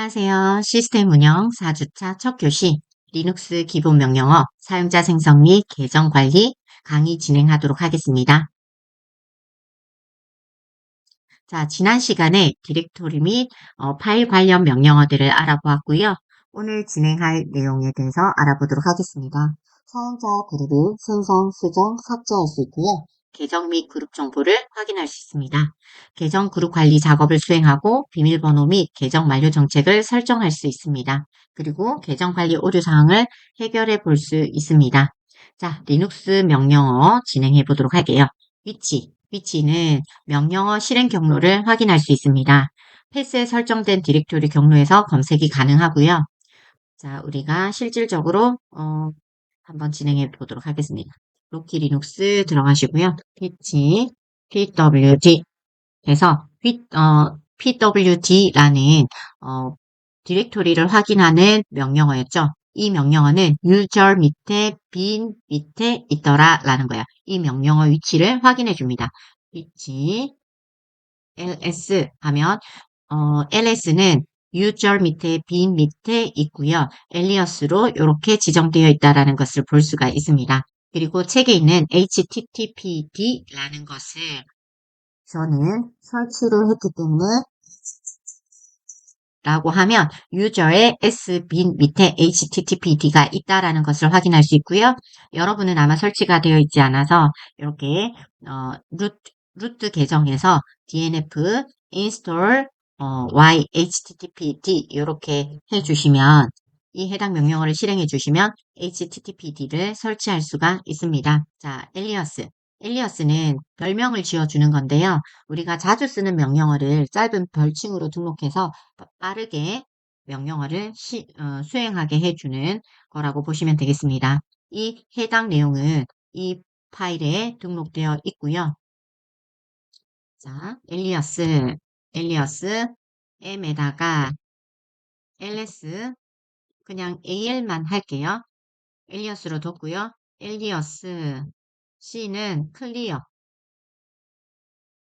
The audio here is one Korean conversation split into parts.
안녕하세요. 시스템 운영 4주차 첫 교시 리눅스 기본 명령어 사용자 생성 및 계정 관리 강의 진행하도록 하겠습니다. 자, 지난 시간에 디렉토리 및 파일 관련 명령어들을 알아보았고요. 오늘 진행할 내용에 대해서 알아보도록 하겠습니다. 사용자 그룹을 생성, 수정, 삭제할 수 있고요. 계정 및 그룹 정보를 확인할 수 있습니다. 계정 그룹 관리 작업을 수행하고 비밀번호 및 계정 만료 정책을 설정할 수 있습니다. 그리고 계정 관리 오류 사항을 해결해 볼 수 있습니다. 자, 리눅스 명령어 진행해 보도록 할게요. 위치는 명령어 실행 경로를 확인할 수 있습니다. 패스에 설정된 디렉토리 경로에서 검색이 가능하고요. 자, 우리가 실질적으로 한번 진행해 보도록 하겠습니다. 로키 리눅스 들어가시고요. 피치 pwd 해서 pwd라는 디렉토리를 확인하는 명령어였죠. 이 명령어는 user 밑에 bin 밑에 있더라 라는 거야. 이 명령어 위치를 확인해 줍니다. 위치 ls 하면 ls는 user 밑에 bin 밑에 있고요. alias로 이렇게 지정되어 있다라는 것을 볼 수가 있습니다. 그리고 책에 있는 httpd라는 것을 저는 설치를 했기 때문에 라고 하면 유저의 sbin 밑에 httpd가 있다라는 것을 확인할 수 있고요. 여러분은 아마 설치가 되어 있지 않아서 이렇게 루트 계정에서 dnf install y httpd 이렇게 해주시면 이 해당 명령어를 실행해 주시면 httpd를 설치할 수가 있습니다. 자, 엘리어스는 별명을 지어주는 건데요. 우리가 자주 쓰는 명령어를 짧은 별칭으로 등록해서 빠르게 명령어를 수행하게 해주는 거라고 보시면 되겠습니다. 이 해당 내용은 이 파일에 등록되어 있고요. 자, 엘리어스 m에다가 ls 그냥 al만 할게요. 엘리어스로 뒀고요. 엘리어스 c는 클리어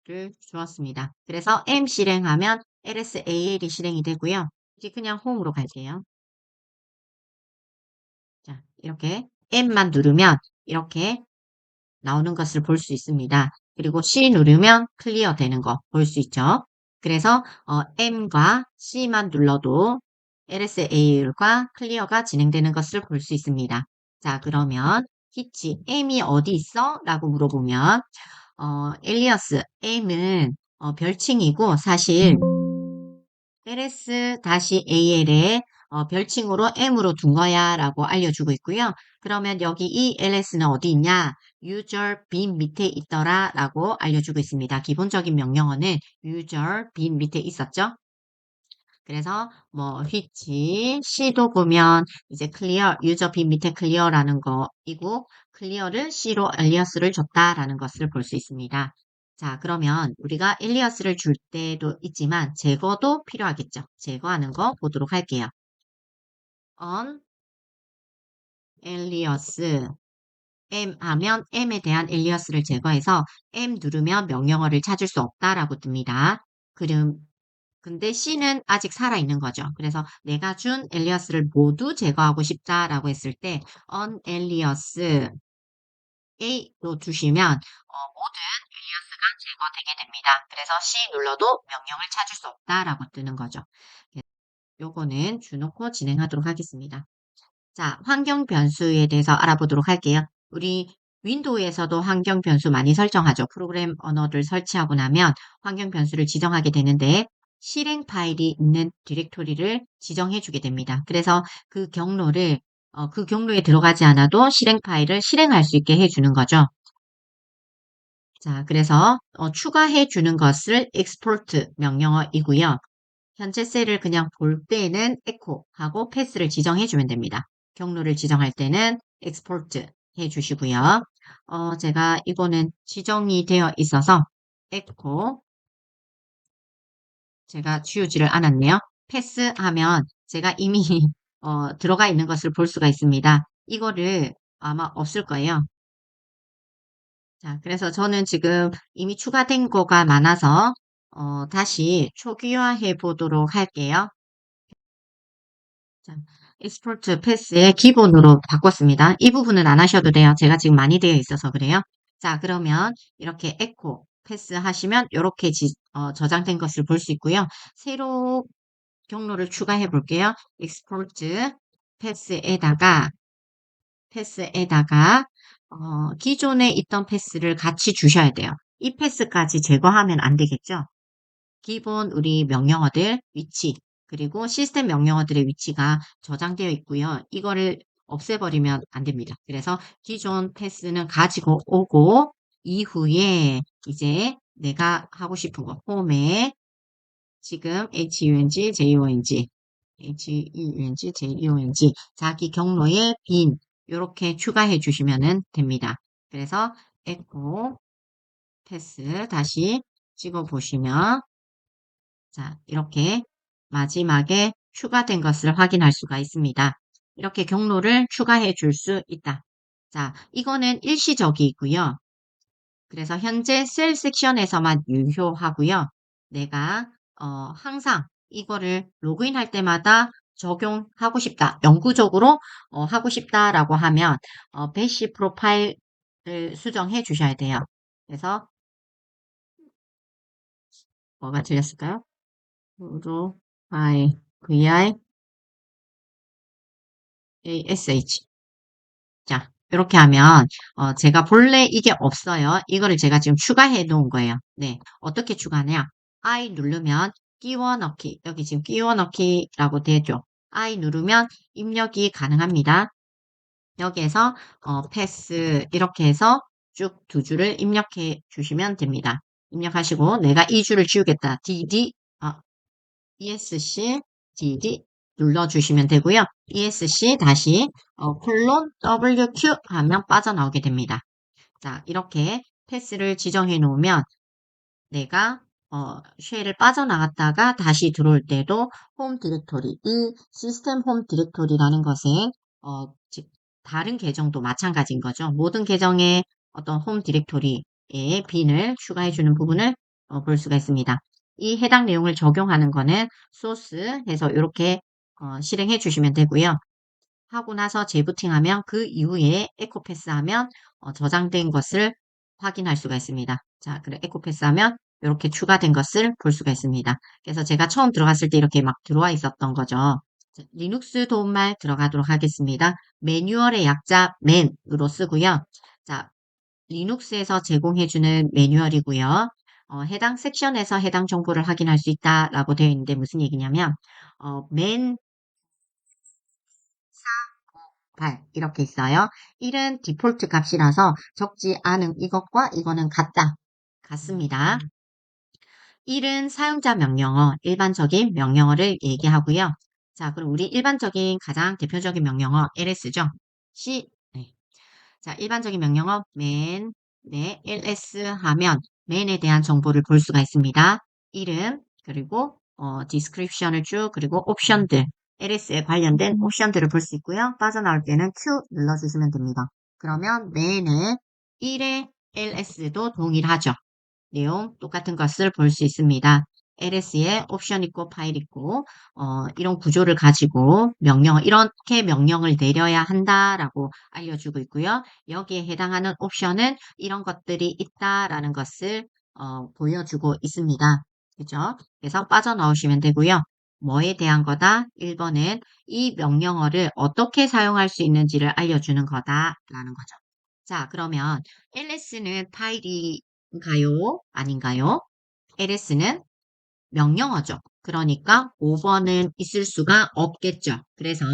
를 주었습니다. 그래서 M 실행하면 LSAL이 실행이 되고요. 이제 그냥 홈으로 갈게요. 자, 이렇게 M만 누르면 이렇게 나오는 것을 볼 수 있습니다. 그리고 C 누르면 클리어 되는 거 볼 수 있죠. 그래서 M과 C만 눌러도 LSAL과 클리어가 진행되는 것을 볼 수 있습니다. 자, 그러면 히치 M이 어디 있어? 라고 물어보면 엘리어스 M은 별칭이고 사실 ls-al의 별칭으로 m으로 둔 거야 라고 알려주고 있고요. 그러면 여기 이 ls는 어디 있냐? user bin 밑에 있더라 라고 알려주고 있습니다. 기본적인 명령어는 user bin 밑에 있었죠. 그래서 뭐 which C도 보면 이제 clear user bin 밑에 clear라는 거이고 clear를 C로 alias를 줬다라는 것을 볼 수 있습니다. 자, 그러면 우리가 alias를 줄 때도 있지만 제거도 필요하겠죠. 제거하는 거 보도록 할게요. on alias m 하면 m에 대한 alias를 제거해서 m 누르면 명령어를 찾을 수 없다라고 뜹니다. 그럼 근데 C는 아직 살아있는 거죠. 그래서 내가 준 엘리어스를 모두 제거하고 싶다라고 했을 때 unalias A로 주시면 모든 엘리어스가 제거되게 됩니다. 그래서 C 눌러도 명령을 찾을 수 없다라고 뜨는 거죠. 요거는 주놓고 진행하도록 하겠습니다. 자, 환경 변수에 대해서 알아보도록 할게요. 우리 윈도우에서도 환경 변수 많이 설정하죠. 프로그램 언어를 설치하고 나면 환경 변수를 지정하게 되는데 실행 파일이 있는 디렉토리를 지정해 주게 됩니다. 그래서 그 경로를 그 경로에 들어가지 않아도 실행 파일을 실행할 수 있게 해주는 거죠. 자, 그래서 추가해 주는 것을 export 명령어이고요. 현재 셀을 그냥 볼 때는 echo 하고 패스를 지정해 주면 됩니다. 경로를 지정할 때는 export 해 주시고요. 제가 이거는 지정이 되어 있어서 echo 제가 지우지를 않았네요. 패스하면 제가 이미 들어가 있는 것을 볼 수가 있습니다. 이거를 아마 없을 거예요. 자, 그래서 저는 지금 이미 추가된 거가 많아서 다시 초기화해 보도록 할게요. 자, export 패스의 기본으로 바꿨습니다. 이 부분은 안 하셔도 돼요. 제가 지금 많이 되어 있어서 그래요. 자, 그러면 이렇게 echo 패스 하시면 이렇게 저장된 것을 볼 수 있고요. 새로 경로를 추가해 볼게요. export 패스에다가 기존에 있던 패스를 같이 주셔야 돼요. 이 패스까지 제거하면 안 되겠죠? 기본 우리 명령어들 위치, 그리고 시스템 명령어들의 위치가 저장되어 있고요. 이거를 없애버리면 안 됩니다. 그래서 기존 패스는 가지고 오고, 이후에 이제 내가 하고 싶은 거, 홈에 지금 HUNG, 자기 경로에 빈, 요렇게 추가해 주시면 됩니다. 그래서 echo 패스 다시 찍어 보시면, 자, 이렇게 마지막에 추가된 것을 확인할 수가 있습니다. 이렇게 경로를 추가해 줄 수 있다. 자, 이거는 일시적이고요. 그래서 현재 셀 섹션에서만 유효하고요. 내가 항상 이거를 로그인 할 때마다 적용하고 싶다. 영구적으로 하고 싶다라고 하면 배시 프로파일을 수정해 주셔야 돼요. 그래서 뭐가 틀렸을까요? 프로파일 VIASH. 자, 이렇게 하면 제가 본래 이게 없어요. 이거를 제가 지금 추가해 놓은 거예요. 네, 어떻게 추가하냐? I 누르면 끼워 넣기. 여기 지금 끼워 넣기라고 되죠. I 누르면 입력이 가능합니다. 여기에서 패스 이렇게 해서 쭉 두 줄을 입력해 주시면 됩니다. 입력하시고 내가 이 줄을 지우겠다. DD ESC DD 눌러주시면 되고요. ESC 다시 콜론 WQ 하면 빠져나오게 됩니다. 자, 이렇게 패스를 지정해 놓으면 내가 쉘을 빠져나갔다가 다시 들어올 때도 홈 디렉토리, 이 시스템 홈 디렉토리라는 것은 즉 다른 계정도 마찬가지인 거죠. 모든 계정에 어떤 홈 디렉토리에 빈을 추가해 주는 부분을 볼 수가 있습니다. 이 해당 내용을 적용하는 거는 소스 해서 이렇게 실행해 주시면 되고요. 하고 나서 재부팅하면 그 이후에 에코패스 하면 저장된 것을 확인할 수가 있습니다. 자, 그래 에코패스 하면 이렇게 추가된 것을 볼 수가 있습니다. 그래서 제가 처음 들어갔을 때 이렇게 막 들어와 있었던 거죠. 자, 리눅스 도움말 들어가도록 하겠습니다. 매뉴얼의 약자 맨으로 쓰고요. 자, 리눅스에서 제공해주는 매뉴얼이고요. 해당 섹션에서 해당 정보를 확인할 수 있다라고 되어 있는데 무슨 얘기냐면 맨 8 이렇게 있어요. 1은 디폴트 값이라서 적지 않은 이것과 이거는 같습니다. 1은 사용자 명령어, 일반적인 명령어를 얘기하고요. 자, 그럼 우리 일반적인 가장 대표적인 명령어 LS죠. 네. 자, 일반적인 명령어 man, 네, ls 하면 man에 대한 정보를 볼 수가 있습니다. 이름, 그리고 description을 쭉, 그리고 옵션들, LS에 관련된 옵션들을 볼 수 있고요. 빠져나올 때는 Q 눌러주시면 됩니다. 그러면 man은 1의 LS도 동일하죠. 내용 똑같은 것을 볼 수 있습니다. LS에 옵션 있고 파일 있고 이런 구조를 가지고 이렇게 명령을 내려야 한다라고 알려주고 있고요. 여기에 해당하는 옵션은 이런 것들이 있다라는 것을 보여주고 있습니다. 그죠? 그래서 빠져나오시면 되고요. 뭐에 대한 거다? 1번은 이 명령어를 어떻게 사용할 수 있는지를 알려주는 거다라는 거죠. 자, 그러면 LS는 파일인가요? 아닌가요? LS는 명령어죠. 그러니까 5번은 있을 수가 없겠죠. 그래서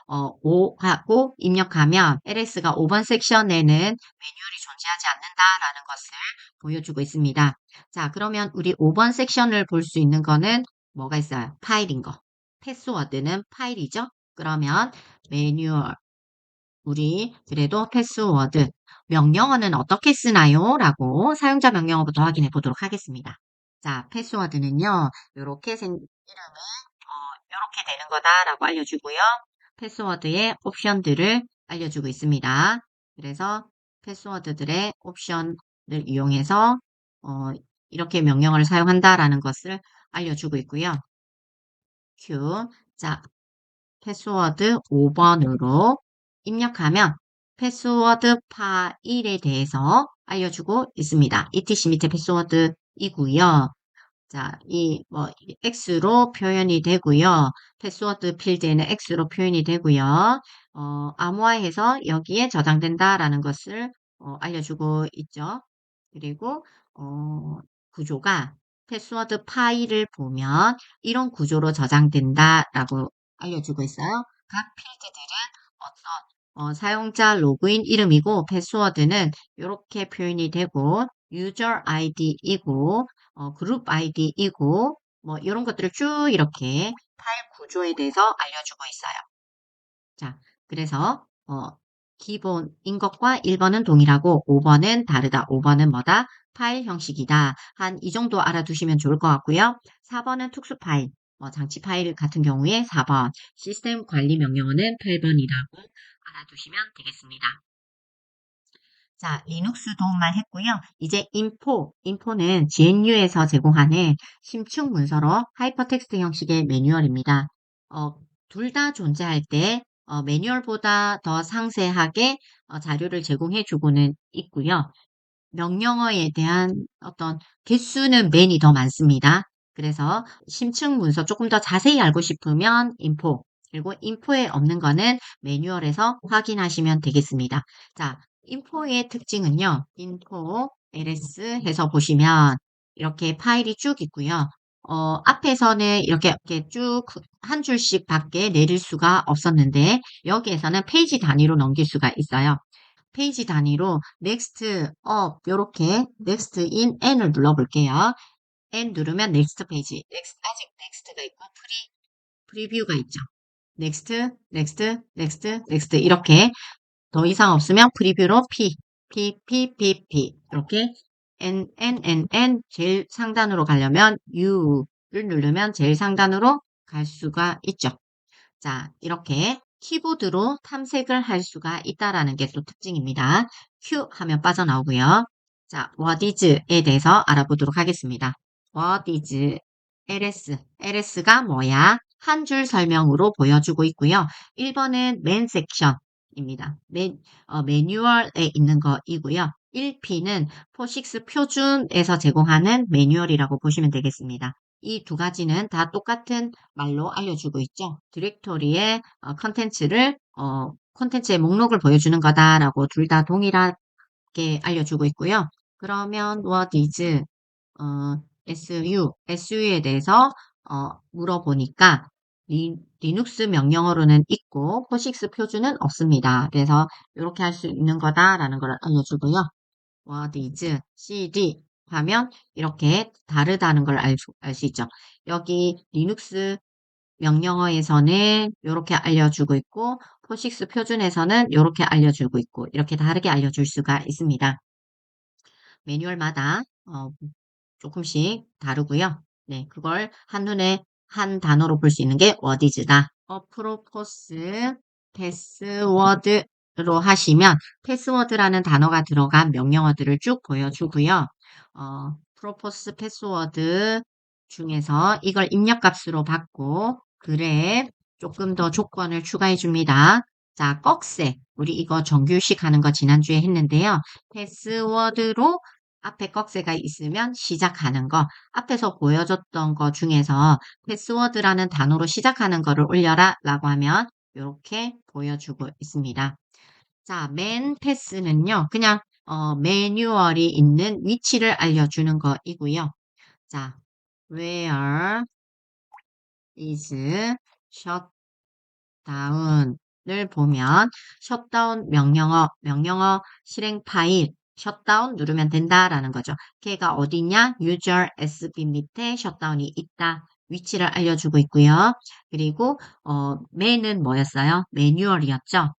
5하고 입력하면 LS가 5번 섹션에는 매뉴얼이 존재하지 않는다라는 것을 보여주고 있습니다. 자, 그러면 우리 5번 섹션을 볼 수 있는 거는 뭐가 있어요? 파일인 거. 패스워드는 파일이죠. 그러면 매뉴얼 우리 그래도 패스워드 명령어는 어떻게 쓰나요? 라고 사용자 명령어부터 확인해 보도록 하겠습니다. 자, 패스워드는요. 이렇게 되는 거다라고 알려주고요. 패스워드의 옵션들을 알려주고 있습니다. 그래서 패스워드들의 옵션을 이용해서 어, 이렇게 명령어를 사용한다라는 것을 알려주고 있고요. Q. 자, 패스워드 5번으로 입력하면 패스워드 파일에 대해서 알려주고 있습니다. etc 밑에 패스워드이고요. 자, X로 표현이 되고요. 패스워드 필드에는 X로 표현이 되고요. 암호화해서 여기에 저장된다라는 것을 알려주고 있죠. 그리고 구조가 패스워드 파일을 보면 이런 구조로 저장된다라고 알려주고 있어요. 각 필드들은 어떤 사용자 로그인 이름이고 패스워드는 이렇게 표현이 되고 유저 아이디이고 그룹 아이디이고 뭐 이런 것들을 쭉 이렇게 파일 구조에 대해서 알려주고 있어요. 자, 그래서 기본인 것과 1번은 동일하고 5번은 다르다. 5번은 뭐다? 파일 형식이다. 한 이 정도 알아두시면 좋을 것 같고요. 4번은 특수 파일, 장치 파일 같은 경우에 4번, 시스템 관리 명령어는 8번이라고 알아두시면 되겠습니다. 자, 리눅스 도움만 했고요. 이제 인포는 GNU에서 제공하는 심층 문서로 하이퍼텍스트 형식의 매뉴얼입니다. 둘 다 존재할 때 매뉴얼보다 더 상세하게 자료를 제공해 주고는 있고요. 명령어에 대한 어떤 개수는 맨이 더 많습니다. 그래서 심층 문서 조금 더 자세히 알고 싶으면 인포, 그리고 인포에 없는 거는 매뉴얼에서 확인하시면 되겠습니다. 자, 인포의 특징은요. 인포 ls 해서 보시면 이렇게 파일이 쭉 있고요. 앞에서는 이렇게 쭉 한 줄씩 밖에 내릴 수가 없었는데 여기에서는 페이지 단위로 넘길 수가 있어요. 페이지 단위로 next, up 요렇게 next in n을 눌러볼게요. n 누르면 next 페이지. 아직 next가 있고 프리뷰가 있죠. next, next, next, next 이렇게 더 이상 없으면 프리뷰로 p 이렇게 n 제일 상단으로 가려면 u를 누르면 제일 상단으로 갈 수가 있죠. 자, 이렇게 키보드로 탐색을 할 수가 있다라는 게 또 특징입니다. Q 하면 빠져나오고요. 자, what is에 대해서 알아보도록 하겠습니다. what is LS가 뭐야? 한 줄 설명으로 보여주고 있고요. 1번은 main section입니다. 매뉴얼에 있는 거이고요. 1P는 포식스 표준에서 제공하는 매뉴얼이라고 보시면 되겠습니다. 이 두 가지는 다 똑같은 말로 알려주고 있죠. 디렉토리의 컨텐츠의 목록을 보여주는 거다라고 둘 다 동일하게 알려주고 있고요. 그러면 what is SU에 대해서 물어보니까 리눅스 명령어로는 있고 포식스 표준은 없습니다. 그래서 이렇게 할 수 있는 거다라는 걸 알려주고요. what is CD 하면 이렇게 다르다는 걸 알 수 있죠. 여기 리눅스 명령어에서는 이렇게 알려주고 있고 포식스 표준에서는 이렇게 알려주고 있고 이렇게 다르게 알려줄 수가 있습니다. 매뉴얼마다 조금씩 다르고요. 네, 그걸 한눈에 한 단어로 볼 수 있는 게 what is다. 프로포스 패스워드로 하시면 패스워드라는 단어가 들어간 명령어들을 쭉 보여주고요. 프로포스 패스워드 중에서 이걸 입력값으로 받고 그래 조금 더 조건을 추가해 줍니다. 자, 꺽쇠. 우리 이거 정규식 하는 거 지난주에 했는데요. 패스워드로 앞에 꺽쇠가 있으면 시작하는 거. 앞에서 보여줬던 거 중에서 패스워드라는 단어로 시작하는 거를 올려라 라고 하면 이렇게 보여주고 있습니다. 자, 맨 패스는요. 그냥 매뉴얼이 있는 위치를 알려주는 거이고요. 자, where is shutdown을 보면 셧다운 명령어 실행 파일 셧다운 누르면 된다라는 거죠. 걔가 어디냐? 유저 SB 밑에 셧다운이 있다. 위치를 알려주고 있고요. 그리고 맨은 뭐였어요? 매뉴얼이었죠.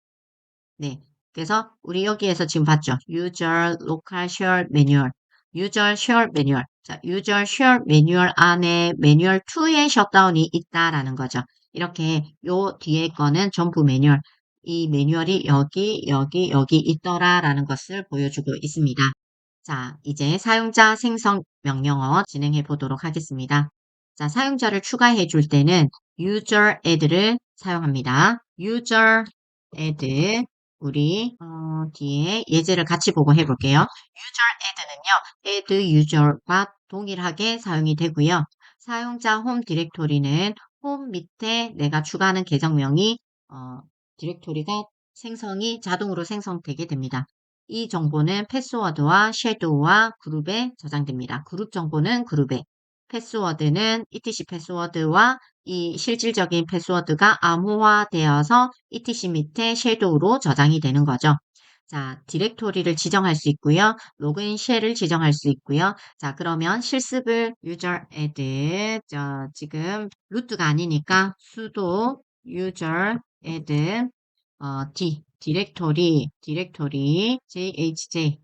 네. 그래서 우리 여기에서 지금 봤죠. User Local Share Manual. User Share Manual. 자, User Share Manual 안에 매뉴얼 2의 셧다운이 있다라는 거죠. 이렇게 요 뒤에 거는 전부 매뉴얼. 이 매뉴얼이 여기 있더라라는 것을 보여주고 있습니다. 자, 이제 사용자 생성 명령어 진행해 보도록 하겠습니다. 자, 사용자를 추가해 줄 때는 user add를 사용합니다. user add 우리 뒤에 예제를 같이 보고 해볼게요. user add는요, add user과 동일하게 사용이 되고요. 사용자 홈 디렉토리는 홈 밑에 내가 추가하는 계정명이 디렉토리가 생성이 자동으로 생성되게 됩니다. 이 정보는 패스워드와 섀도우와 그룹에 저장됩니다. 그룹 정보는 그룹에, 패스워드는 etc 패스워드와 이 실질적인 패스워드가 암호화되어서 etc 밑에 섀도우로 저장이 되는 거죠. 자, 디렉토리를 지정할 수 있고요. 로그인 쉘을 지정할 수 있고요. 자, 그러면 실습을 user add 지금 루트가 아니니까 sudo user add 디렉토리 jhj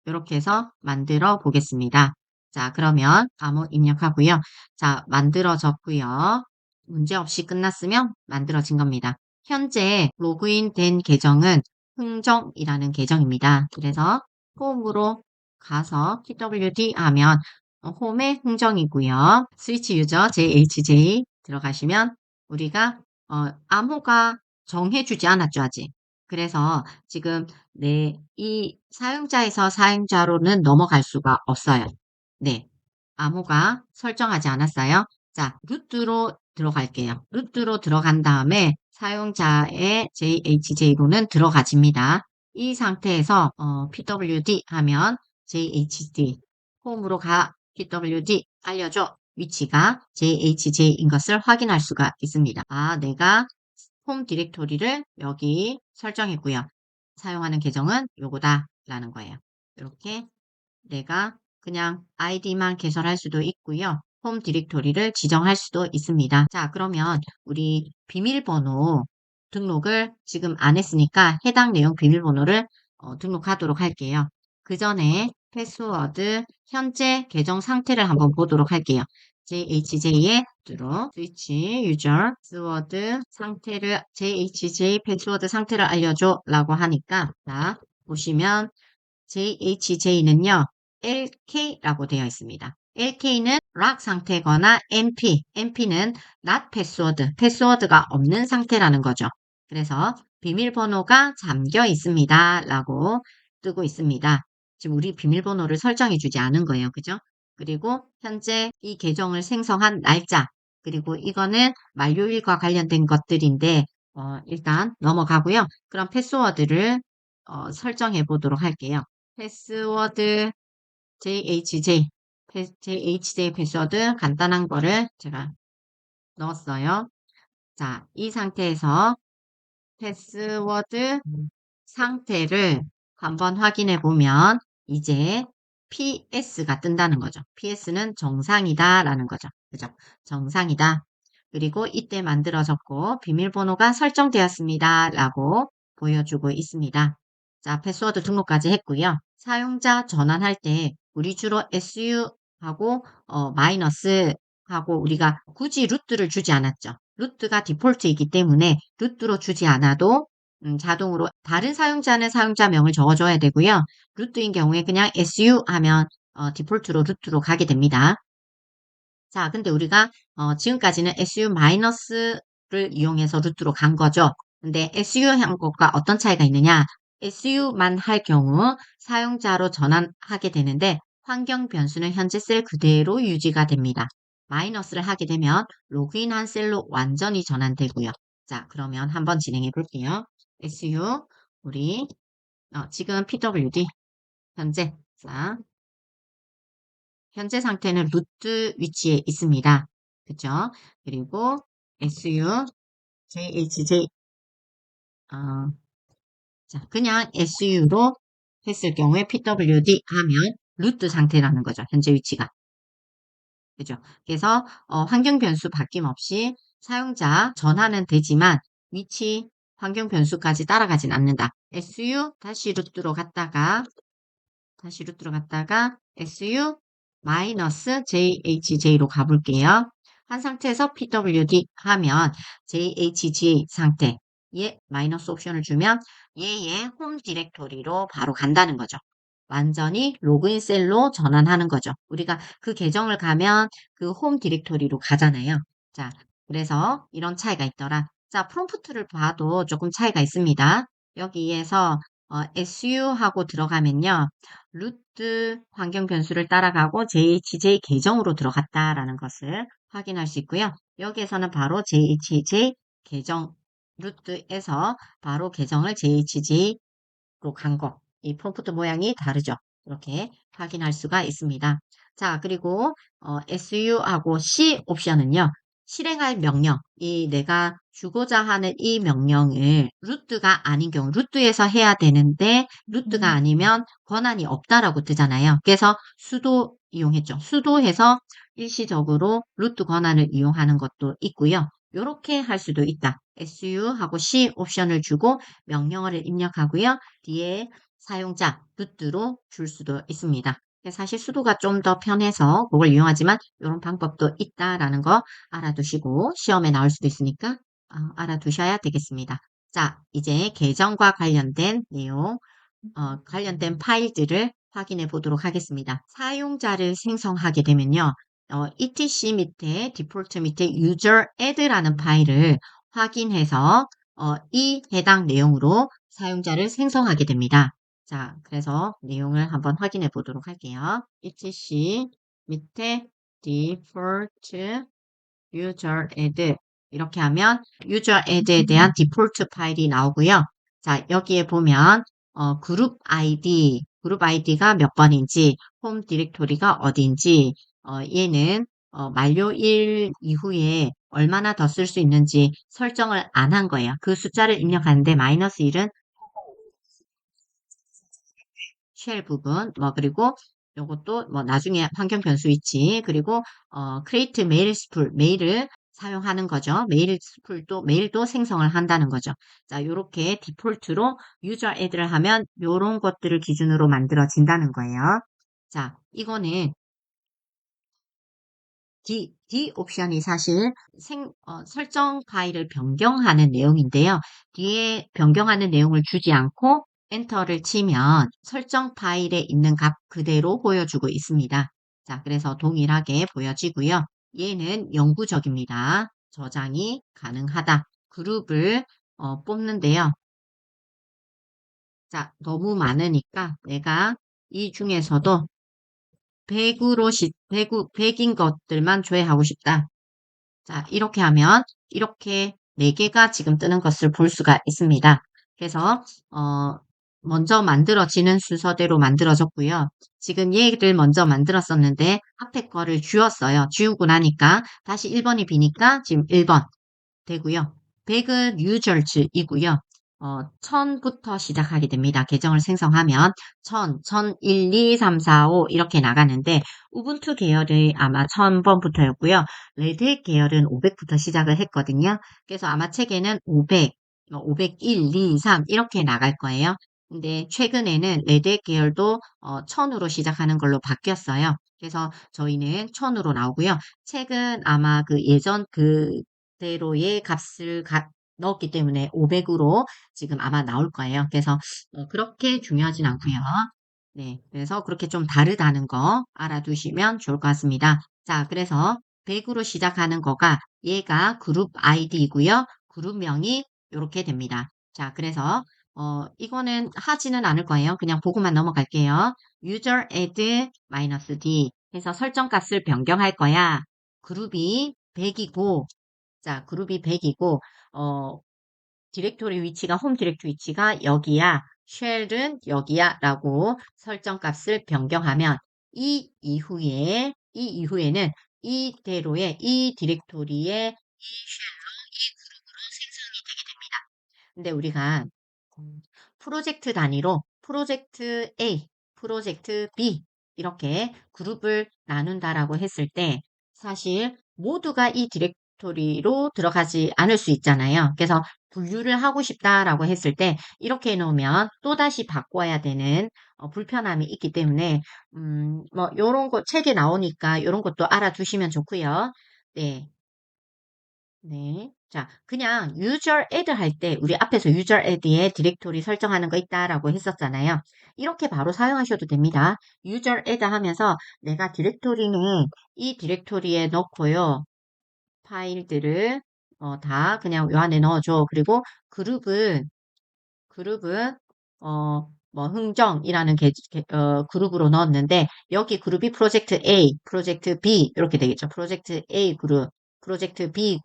이렇게 해서 만들어 보겠습니다. 자, 그러면 암호 입력하고요. 자, 만들어졌고요. 문제없이 끝났으면 만들어진 겁니다. 현재 로그인된 계정은 흥정이라는 계정입니다. 그래서 홈으로 가서 pwd 하면 홈의 흥정이고요. 스위치 유저 jhj 들어가시면 우리가 암호가 정해주지 않았죠, 아직. 그래서 지금 이 사용자에서 사용자로는 넘어갈 수가 없어요. 네, 암호가 설정하지 않았어요. 자, 루트로 들어갈게요. 루트로 들어간 다음에 사용자의 JHJ로는 들어가집니다. 이 상태에서 pwd 하면 JHD 홈으로 가 pwd 알려줘 위치가 JHJ인 것을 확인할 수가 있습니다. 아, 내가 홈 디렉토리를 여기 설정했고요. 사용하는 계정은 요거다 라는 거예요. 이렇게 내가 그냥 아이디만 개설할 수도 있고요. 홈 디렉토리를 지정할 수도 있습니다. 자, 그러면 우리 비밀번호 등록을 지금 안 했으니까 해당 내용 비밀번호를 등록하도록 할게요. 그 전에 패스워드 현재 계정 상태를 한번 보도록 할게요. JHJ에 들어 스위치 유저 패스워드 상태를 JHJ 패스워드 상태를 알려줘 라고 하니까 자 보시면 JHJ는요 LK라고 되어 있습니다. LK는 락 상태거나 MP는 not password, 패스워드가 없는 상태라는 거죠. 그래서 비밀번호가 잠겨 있습니다 라고 뜨고 있습니다. 지금 우리 비밀번호를 설정해 주지 않은 거예요. 그죠? 그리고 현재 이 계정을 생성한 날짜 그리고 이거는 만료일과 관련된 것들인데 일단 넘어가고요. 그럼 패스워드를 설정해 보도록 할게요. 패스워드 JHJ 패스워드 간단한 거를 제가 넣었어요. 자, 이 상태에서 패스워드 상태를 한번 확인해 보면 이제 PS가 뜬다는 거죠. PS는 정상이다 라는 거죠. 그죠? 정상이다. 그리고 이때 만들어졌고 비밀번호가 설정되었습니다 라고 보여주고 있습니다. 자, 패스워드 등록까지 했고요. 사용자 전환할 때 우리 주로 SU하고 마이너스 하고 우리가 굳이 루트를 주지 않았죠. 루트가 디폴트이기 때문에 루트로 주지 않아도 자동으로 다른 사용자는 사용자명을 적어줘야 되고요. 루트인 경우에 그냥 SU 하면 디폴트로 루트로 가게 됩니다. 자, 근데 우리가 지금까지는 SU-를 이용해서 루트로 간 거죠. 근데 SU 한 것과 어떤 차이가 있느냐? SU만 할 경우 사용자로 전환하게 되는데 환경 변수는 현재 셀 그대로 유지가 됩니다. 마이너스를 하게 되면 로그인한 셀로 완전히 전환되고요. 자, 그러면 한번 진행해 볼게요. SU 우리 지금 PWD 현재 자 현재 상태는 루트 위치에 있습니다. 그죠? 그리고 SU, JHJ, 자, 그냥 SU로 했을 경우에 PWD 하면 루트 상태라는 거죠. 현재 위치가. 그죠? 그래서 환경 변수 바뀜 없이 사용자 전환은 되지만 위치 환경 변수까지 따라가진 않는다. SU 다시 루트로 갔다가 SU JHJ로 가볼게요. 한 상태에서 PWD 하면 JHJ 상태 에 마이너스 옵션을 주면 얘의 홈 디렉토리로 바로 간다는 거죠. 완전히 로그인 셀로 전환하는 거죠. 우리가 그 계정을 가면 그 홈 디렉토리로 가잖아요. 자, 그래서 이런 차이가 있더라. 자, 프롬프트를 봐도 조금 차이가 있습니다. 여기에서 su 하고 들어가면요. 루트 환경 변수를 따라가고 JHJ 계정으로 들어갔다라는 것을 확인할 수 있고요. 여기에서는 바로 JHJ 계정 루트에서 바로 계정을 JHJ로 간 거. 이 프롬프트 모양이 다르죠. 이렇게 확인할 수가 있습니다. 자, 그리고 su하고 C 옵션은요. 실행할 명령, 이 내가 주고자 하는 이 명령을 루트가 아닌 경우, 루트에서 해야 되는데 루트가 아니면 권한이 없다라고 뜨잖아요. 그래서 수도 이용했죠. 수도해서 일시적으로 루트 권한을 이용하는 것도 있고요. 이렇게 할 수도 있다. su하고 C 옵션을 주고 명령어를 입력하고요. 뒤에 사용자 루트로 줄 수도 있습니다. 사실 수도가 좀 더 편해서 그걸 이용하지만 이런 방법도 있다라는 거 알아두시고 시험에 나올 수도 있으니까 알아두셔야 되겠습니다. 자, 이제 계정과 관련된 내용, 관련된 파일들을 확인해 보도록 하겠습니다. 사용자를 생성하게 되면요. etc 밑에 디폴트 밑에 user add라는 파일을 확인해서 이 해당 내용으로 사용자를 생성하게 됩니다. 자, 그래서 내용을 한번 확인해 보도록 할게요. etc 밑에 default user add 이렇게 하면 user add에 대한 디폴트 파일이 나오고요. 자, 여기에 보면 그룹 아이디가 몇 번인지, 홈 디렉토리가 어디인지, 얘는 만료일 이후에 얼마나 더 쓸 수 있는지 설정을 안 한 거예요. 그 숫자를 입력하는데 마이너스 1은 쉘 부분, 그리고 요것도 나중에 환경 변수 위치, 그리고 create mail spool, 메일을 사용하는 거죠. 메일도 생성을 한다는 거죠. 자, 요렇게 디폴트로 유저 애드를 하면 요런 것들을 기준으로 만들어진다는 거예요. 자, 이거는 D 옵션이 사실 설정 파일을 변경하는 내용인데요. 뒤에 변경하는 내용을 주지 않고 엔터를 치면 설정 파일에 있는 값 그대로 보여주고 있습니다. 자, 그래서 동일하게 보여지고요. 얘는 영구적입니다. 저장이 가능하다. 그룹을 뽑는데요. 자, 너무 많으니까 내가 이 중에서도 100인 것들만 조회하고 싶다. 자, 이렇게 하면 이렇게 4개가 지금 뜨는 것을 볼 수가 있습니다. 그래서 먼저 만들어지는 순서대로 만들어졌고요. 지금 얘를 먼저 만들었었는데 앞에 거를 지웠어요. 지우고 나니까 다시 1번이 비니까 지금 1번 되고요. 100은 유저즈이고요. 1000부터 시작하게 됩니다. 계정을 생성하면 1000, 1001, 2, 3, 4, 5 이렇게 나가는데 우분투 계열이 아마 1000번부터였고요. 레드햇 계열은 500부터 시작을 했거든요. 그래서 아마 책에는 500, 501, 2, 3 이렇게 나갈 거예요. 근데 최근에는 레드햇 계열도 1000으로 시작하는 걸로 바뀌었어요. 그래서 저희는 1000으로 나오고요. 책은 아마 그 예전 그대로의 값을 넣었기 때문에 500으로 지금 아마 나올 거예요. 그래서 그렇게 중요하진 않고요. 네, 그래서 그렇게 좀 다르다는 거 알아두시면 좋을 것 같습니다. 자, 그래서 100으로 시작하는 거가 얘가 그룹 아이디이고요. 그룹명이 이렇게 됩니다. 자, 그래서 이거는 하지는 않을 거예요. 그냥 보고만 넘어갈게요. user add -d 해서 설정 값을 변경할 거야. 그룹이 100이고 자, 그룹이 100이고 디렉토리 위치가 홈 디렉토리 위치가 여기야. 쉘은 여기야 라고 설정 값을 변경하면 이 이후에는 이대로의 이 디렉토리의 이 쉘로 이 그룹으로 생성이 되게 됩니다. 근데 우리가 프로젝트 단위로 프로젝트 A, 프로젝트 B 이렇게 그룹을 나눈다라고 했을 때 사실 모두가 이 디렉토리로 들어가지 않을 수 있잖아요. 그래서 분류를 하고 싶다라고 했을 때 이렇게 해놓으면 또다시 바꿔야 되는 불편함이 있기 때문에 요런 거 책에 나오니까 요런 것도 알아두시면 좋고요. 네. 네. 자, 그냥 user add 할 때 우리 앞에서 user add에 디렉토리 설정하는 거 있다라고 했었잖아요. 이렇게 바로 사용하셔도 됩니다. user add 하면서 내가 디렉토리는 이 디렉토리에 넣고요. 파일들을 다 그냥 요 안에 넣어줘. 그리고 그룹은 뭐 흥정이라는 그룹으로 넣었는데 여기 그룹이 프로젝트 A, 프로젝트 B 이렇게 되겠죠. 프로젝트 A 그룹, 프로젝트 B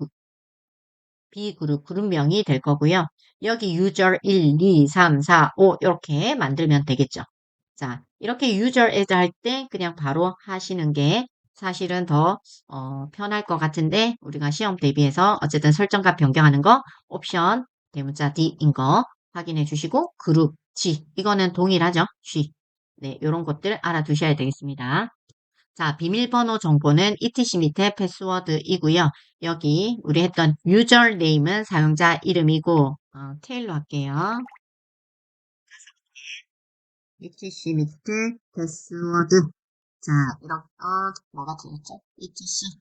그룹명이 될 거고요. 여기 유저 1, 2, 3, 4, 5 이렇게 만들면 되겠죠. 자, 이렇게 유저 애드 할 때 그냥 바로 하시는 게 사실은 더 편할 것 같은데 우리가 시험 대비해서 어쨌든 설정값 변경하는 거 옵션 대문자 D인 거 확인해 주시고 그룹 G 이거는 동일하죠. G 네, 이런 것들 알아두셔야 되겠습니다. 자, 비밀번호 정보는 etc 밑에 패스워드이고요. 여기 우리 했던 유저 네임은 사용자 이름이고 테일로 할게요. etc 밑에 패스워드 자, 이렇게 뭐가 틀렸죠? etc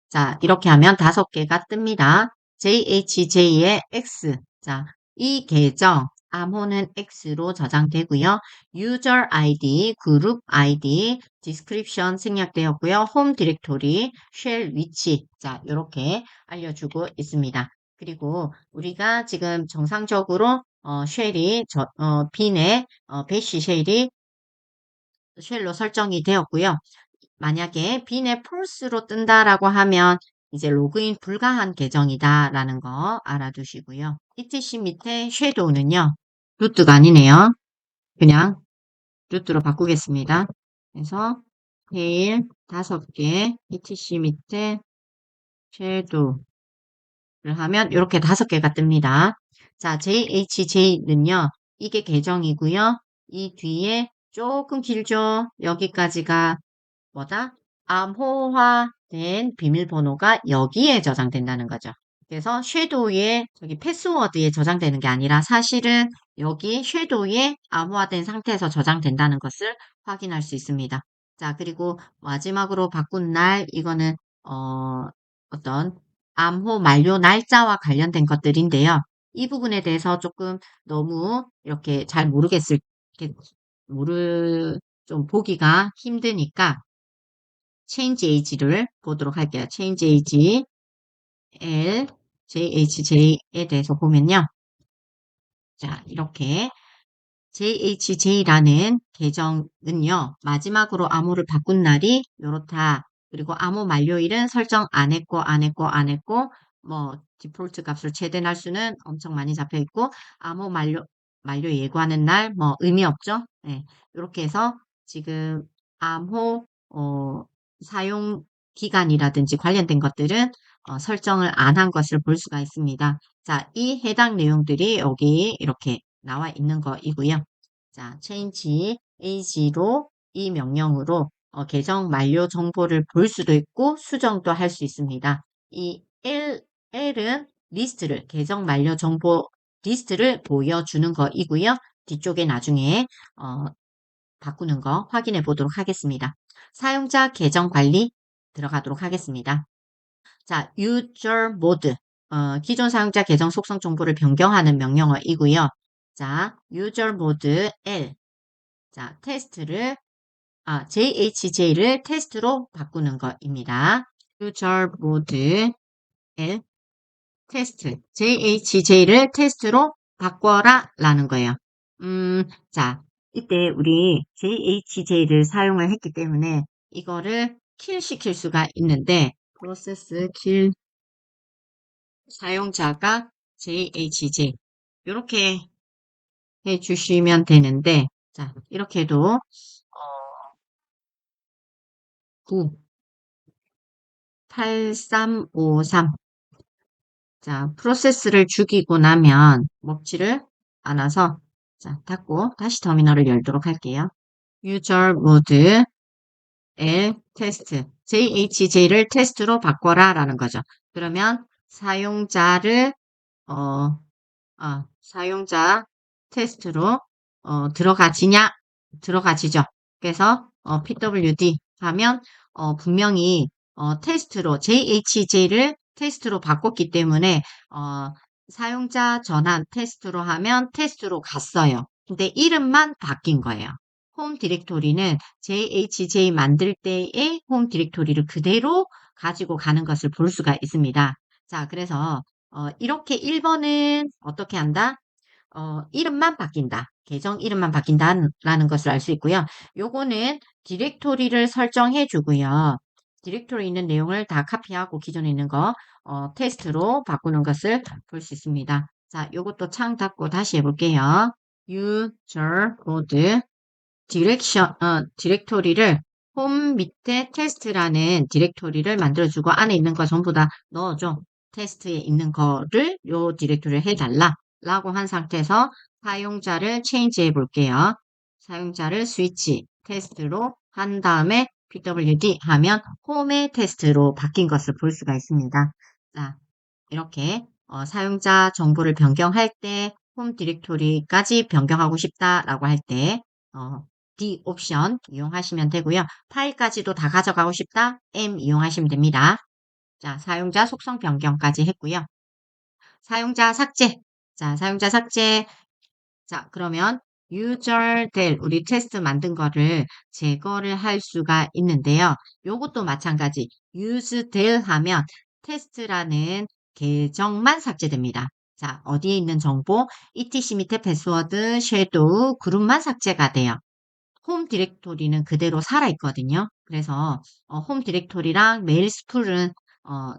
자, 이렇게 하면 5개가 뜹니다. JHJ의 X. 자, 이 계정, 암호는 X로 저장되고요. 유저 ID, 그룹 ID, 디스크립션 생략되었고요. 홈 디렉토리, 쉘 위치. 자, 이렇게 알려주고 있습니다. 그리고 우리가 지금 정상적으로 쉘이 빈의 배시 쉘로 설정이 되었고요. 만약에 빈의 false로 뜬다라고 하면 이제 로그인 불가한 계정이다라는 거 알아두시고요. etc 밑에 섀도우는요. 루트가 아니네요. 그냥 루트로 바꾸겠습니다. 그래서 테일 5개 etc 밑에 섀도우를 하면 이렇게 5개가 뜹니다. 자, JHJ는요. 이게 계정이고요. 이 뒤에 조금 길죠. 여기까지가 뭐다? 암호화된 비밀번호가 여기에 저장된다는 거죠. 그래서 섀도우에 저기 패스워드에 저장되는 게 아니라 사실은 여기 섀도우에 암호화된 상태에서 저장된다는 것을 확인할 수 있습니다. 자, 그리고 마지막으로 바꾼 날 이거는 어떤 암호 만료 날짜와 관련된 것들인데요. 이 부분에 대해서 조금 너무 이렇게 잘 모르겠을 좀 보기가 힘드니까 change age를 보도록 할게요. change age L JHJ에 대해서 보면요. 자, 이렇게 JHJ라는 계정은요. 마지막으로 암호를 바꾼 날이 요렇다. 그리고 암호 만료일은 설정 안 했고 뭐 디폴트 값을 최대할 수는 엄청 많이 잡혀 있고 암호 만료 예고하는 날 뭐 의미 없죠. 네. 이렇게 해서 지금 암호 사용 기간이라든지 관련된 것들은 설정을 안 한 것을 볼 수가 있습니다. 자, 이 해당 내용들이 여기 이렇게 나와 있는 거이고요. 자, change age로 이 명령으로 계정 만료 정보를 볼 수도 있고 수정도 할 수 있습니다. 이 L은 리스트를 계정 만료 정보 리스트를 보여주는 거이고요. 뒤쪽에 나중에 바꾸는 거 확인해 보도록 하겠습니다. 사용자 계정 관리 들어가도록 하겠습니다. 자, user mode. 기존 사용자 계정 속성 정보를 변경하는 명령어이고요. 자, user mode L. 자, JHJ를 테스트로 바꾸는 것입니다. user mode L 테스트. JHJ를 테스트로 바꿔라 라는 거예요. 자, 이때 우리 JHJ를 사용을 했기 때문에 이거를 킬 시킬 수가 있는데 프로세스 킬 사용자가 JHJ 이렇게 해주시면 되는데 자 이렇게 해도 9 8353 자 프로세스를 죽이고 나면 먹지를 않아서 자 닫고 다시 터미널을 열도록 할게요. 유저 모드 L 테스트 JHJ를 테스트로 바꿔라 라는 거죠. 그러면 사용자를 사용자 테스트로 들어가지죠. 그래서 PWD 하면 분명히 테스트로 JHJ를 테스트로 바꿨기 때문에 사용자 전환 테스트로 하면 테스트로 갔어요. 근데 이름만 바뀐 거예요. 홈 디렉토리는 JHJ 만들 때의 홈 디렉토리를 그대로 가지고 가는 것을 볼 수가 있습니다. 자, 그래서 이렇게 1번은 어떻게 한다? 이름만 바뀐다. 계정 이름만 바뀐다라는 것을 알 수 있고요. 요거는 디렉토리를 설정해 주고요. 디렉토리에 있는 내용을 다 카피하고 기존에 있는 거 테스트로 바꾸는 것을 볼 수 있습니다. 자, 요것도 창 닫고 다시 해볼게요. user mode 디렉토리를 홈 밑에 테스트라는 디렉토리를 만들어주고 안에 있는 거 전부 다 넣어줘. 테스트에 있는 거를 요 디렉토리를 해달라. 라고 한 상태에서 사용자를 체인지 해볼게요. 사용자를 스위치 테스트로 한 다음에 pwd 하면 홈의 테스트로 바뀐 것을 볼 수가 있습니다. 자, 이렇게 사용자 정보를 변경할 때 홈 디렉토리까지 변경하고 싶다라고 할 때 D 옵션 이용하시면 되고요. 파일까지도 다 가져가고 싶다? M 이용하시면 됩니다. 자, 사용자 속성 변경까지 했고요. 사용자 삭제. 자, 사용자 삭제. 자, 그러면 user.del 우리 테스트 만든 거를 제거를 할 수가 있는데요. 요것도 마찬가지. useDel 하면 테스트라는 계정만 삭제됩니다. 자, 어디에 있는 정보? etc 밑에 패스워드, 섀도우, 그룹만 삭제가 돼요. 홈 디렉토리는 그대로 살아있거든요. 그래서 홈 디렉토리랑 메일 스풀은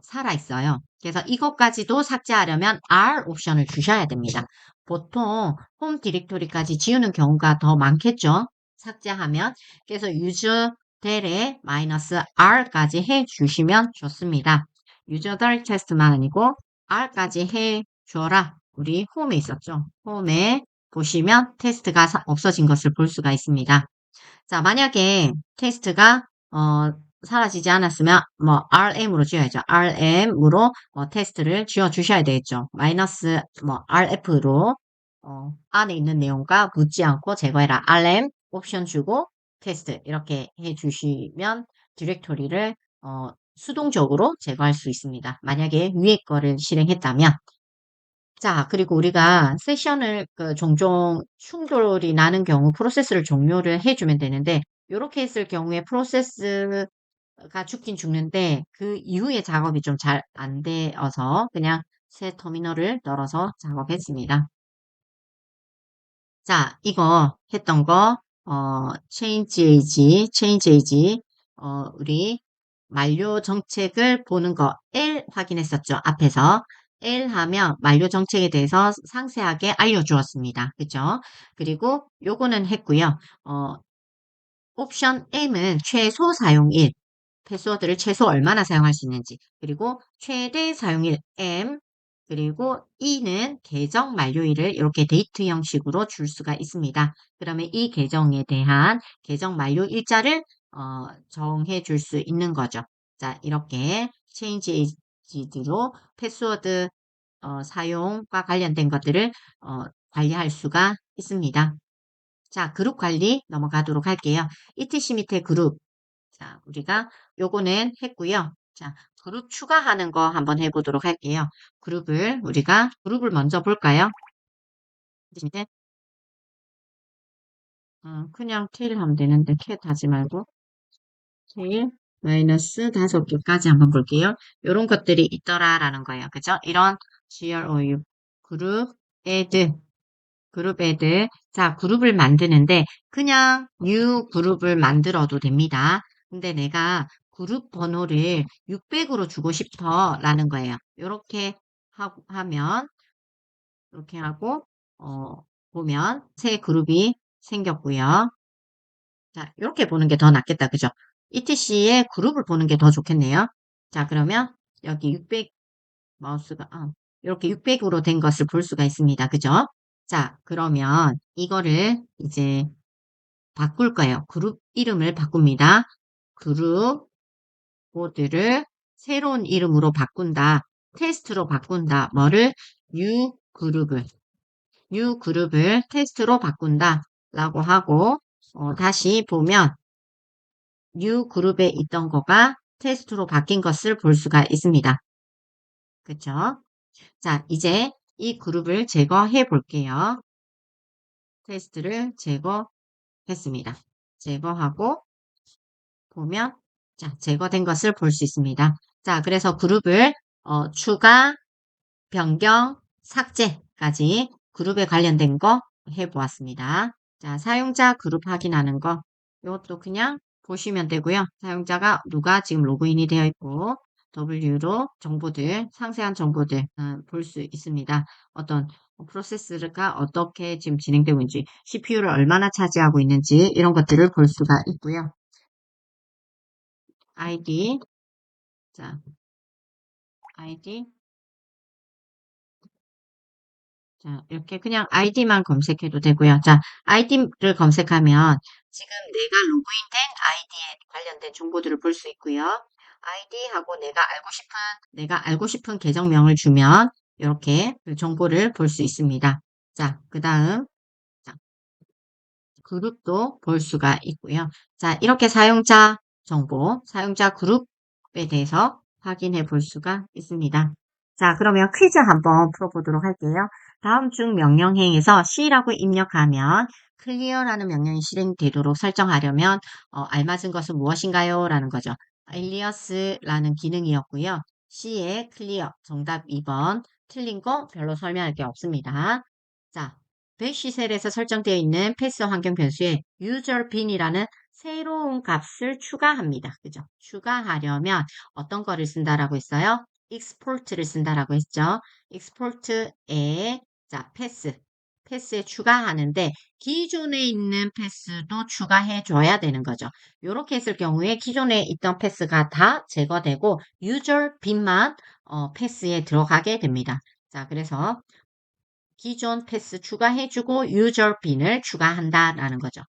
살아있어요. 그래서 이것까지도 삭제하려면 R 옵션을 주셔야 됩니다. 보통 홈 디렉토리까지 지우는 경우가 더 많겠죠. 삭제하면. 그래서 유저델에 마이너스 R까지 해주시면 좋습니다. 유저델 테스트만 아니고 R까지 해줘라. 우리 홈에 있었죠. 홈에 보시면 테스트가 없어진 것을 볼 수가 있습니다. 자, 만약에 테스트가 사라지지 않았으면 뭐 RM으로 지어야죠. RM으로 테스트를 지어 주셔야 되겠죠. 마이너스 뭐 RF로 안에 있는 내용과 묻지 않고 제거해라. RM 옵션 주고 테스트 이렇게 해 주시면 디렉토리를 수동적으로 제거할 수 있습니다. 만약에 위에 거를 실행했다면 자, 그리고 우리가 세션을 종종 충돌이 나는 경우 프로세스를 종료를 해주면 되는데 이렇게 했을 경우에 프로세스가 죽긴 죽는데 그 이후에 작업이 좀 잘 안 되어서 그냥 새 터미널을 열어서 작업했습니다. 자, 이거 했던 거 change age 우리 만료 정책을 보는 거 L 확인했었죠. 앞에서 L 하면 만료 정책에 대해서 상세하게 알려주었습니다. 그죠? 그리고 요거는 했고요. 옵션 M은 최소 사용일, 패스워드를 최소 얼마나 사용할 수 있는지, 그리고 최대 사용일 M, 그리고 E는 계정 만료일을 이렇게 데이트 형식으로 줄 수가 있습니다. 그러면 이 계정에 대한 계정 만료 일자를 정해 줄 수 있는 거죠. 자, 이렇게 change age로 패스워드 사용과 관련된 것들을 관리할 수가 있습니다. 자, 그룹 관리 넘어가도록 할게요. etc 밑에 그룹. 자, 우리가 요거는 했고요. 자, 그룹 추가하는 거 한번 해보도록 할게요. 우리가 그룹을 먼저 볼까요? etc 밑에 그냥 테일 하면 되는데 캣 하지 말고 테일 마이너스 5개까지 한번 볼게요. 요런 것들이 있더라라는 거예요. 그죠? 이런 GROU 그룹 add 그룹 애드. 자, 그룹을 만드는데 그냥 new 그룹을 만들어도 됩니다. 근데 내가 그룹 번호를 600으로 주고 싶어 라는 거예요. 이렇게 하면 이렇게 하고 보면 새 그룹이 생겼고요. 자, 이렇게 보는 게 더 낫겠다. 그죠? ETC의 그룹을 보는 게 더 좋겠네요. 자, 그러면 여기 600 마우스가 이렇게 600으로 된 것을 볼 수가 있습니다. 그죠? 자, 그러면 이거를 이제 바꿀 거예요. 그룹 이름을 바꿉니다. 그룹 코드를 새로운 이름으로 바꾼다. 테스트로 바꾼다. 뭐를? 뉴그룹을 테스트로 바꾼다. 라고 하고 다시 보면 뉴그룹에 있던 거가 테스트로 바뀐 것을 볼 수가 있습니다. 그쵸? 자, 이제 이 그룹을 제거해 볼게요. 테스트를 제거했습니다. 제거하고 보면 자, 제거된 것을 볼 수 있습니다. 자, 그래서 그룹을 추가, 변경, 삭제까지 그룹에 관련된 거 해보았습니다. 자, 사용자 그룹 확인하는 거. 이것도 그냥 보시면 되고요. 사용자가 누가 지금 로그인이 되어 있고 W로 정보들, 상세한 정보들 볼 수 있습니다. 어떤 프로세스가 어떻게 지금 진행되고 있는지, CPU를 얼마나 차지하고 있는지 이런 것들을 볼 수가 있고요. ID, 자, ID, 자, 이렇게 그냥 아이디만 검색해도 되고요. 자, 아이디를 검색하면 지금 내가 로그인된 아이디에 관련된 정보들을 볼 수 있고요. 아이디하고 내가 알고 싶은 계정명을 주면 이렇게 그 정보를 볼 수 있습니다. 자, 그 다음 그룹도 볼 수가 있고요. 자, 이렇게 사용자 정보, 사용자 그룹에 대해서 확인해 볼 수가 있습니다. 자, 그러면 퀴즈 한번 풀어보도록 할게요. 다음 중 명령행에서 C라고 입력하면 클리어라는 명령이 실행되도록 설정하려면 알맞은 것은 무엇인가요? 라는 거죠. alias라는 기능이었고요. C의 클리어, 정답 2번. 틀린 거 별로 설명할 게 없습니다. 자, 배시셀에서 설정되어 있는 패스 환경 변수에 user bin이라는 새로운 값을 추가합니다. 그죠? 추가하려면 어떤 거를 쓴다라고 했어요? export를 쓴다라고 했죠. export에 자, 패스에 추가하는데 기존에 있는 패스도 추가해 줘야 되는 거죠. 이렇게 했을 경우에 기존에 있던 패스가 다 제거되고 user bin만 패스에 들어가게 됩니다. 자, 그래서 기존 패스 추가해주고 유저 빈을 추가한다라는 거죠.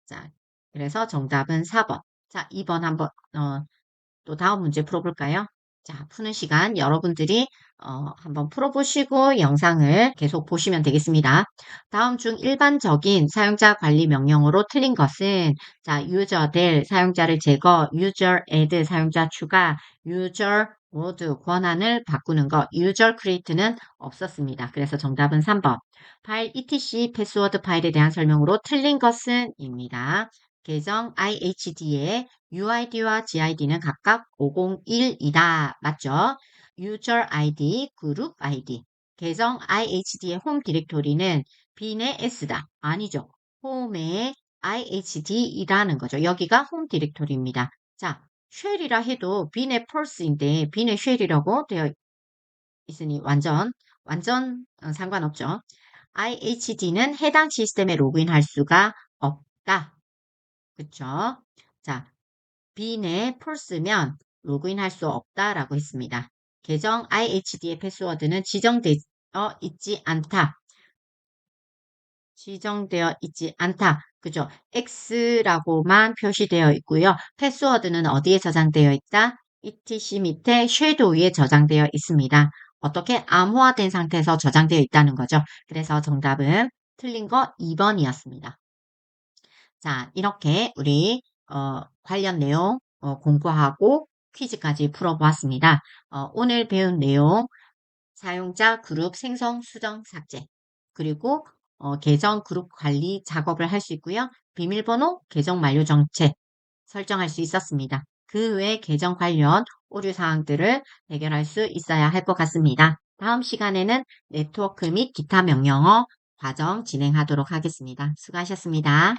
자, 그래서 정답은 4번. 자, 2번 한번 또 다음 문제 풀어볼까요? 자, 푸는 시간 여러분들이 한번 풀어보시고 영상을 계속 보시면 되겠습니다. 다음 중 일반적인 사용자 관리 명령어로 틀린 것은 자, user 될 사용자를 제거, user add 사용자 추가, user 모두 권한을 바꾸는 것, user create는 없었습니다. 그래서 정답은 3번. 파일 etc 패스워드 파일에 대한 설명으로 틀린 것은 입니다. 계정 IHD의 UID와 GID는 각각 501이다. 맞죠? User ID, 그룹 ID. 계정 IHD의 홈 디렉토리는 빈의 S다. 아니죠. 홈의 IHD이라는 거죠. 여기가 홈 디렉토리입니다. 자, 쉘이라 해도 빈의 펄스인데 빈의 쉘이라고 되어 있으니 완전 상관없죠. IHD는 해당 시스템에 로그인할 수가 없다. 그쵸? 자, 빈에 폴스면 로그인할 수 없다라고 했습니다. 계정 IHD의 패스워드는 지정되어 있지 않다. 지정되어 있지 않다. 그죠? X라고만 표시되어 있고요. 패스워드는 어디에 저장되어 있다? etc 밑에 섀도우에 저장되어 있습니다. 어떻게 암호화된 상태에서 저장되어 있다는 거죠. 그래서 정답은 틀린 거 2번이었습니다. 자, 이렇게 우리 관련 내용 공부하고 퀴즈까지 풀어보았습니다. 오늘 배운 내용 사용자 그룹 생성, 수정, 삭제 그리고 계정 그룹 관리 작업을 할 수 있고요. 비밀번호, 계정 만료 정책 설정할 수 있었습니다. 그 외 계정 관련 오류 사항들을 해결할 수 있어야 할 것 같습니다. 다음 시간에는 네트워크 및 기타 명령어 과정 진행하도록 하겠습니다. 수고하셨습니다.